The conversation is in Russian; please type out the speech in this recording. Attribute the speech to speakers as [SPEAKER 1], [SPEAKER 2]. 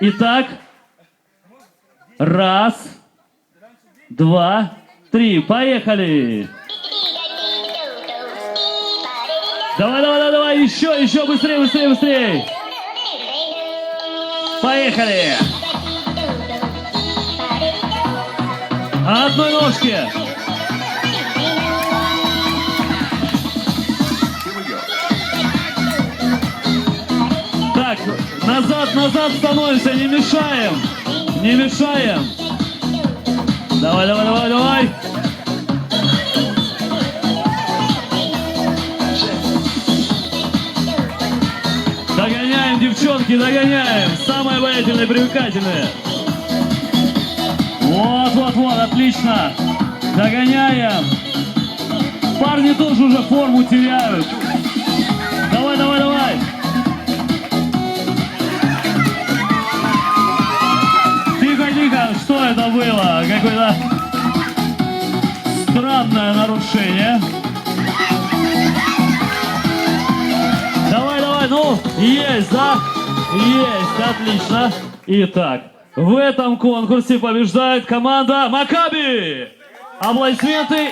[SPEAKER 1] Итак, раз, два, три, поехали. Давай, давай, давай, давай, еще, быстрее, быстрее, быстрее. Поехали. На одной ножке. Так, назад становимся, не мешаем. Не мешаем. Давай, давай, давай, давай. Догоняем, девчонки, догоняем. Самые обаятельные, привлекательные. Вот, вот, вот, отлично. Догоняем. Парни тоже уже форму теряют. Давай, давай, давай. Тихо, тихо, что это было? Какое-то странное нарушение. Давай, давай, ну, есть, да? Есть, отлично. Итак, в этом конкурсе побеждает команда Макаби. Аплодисменты.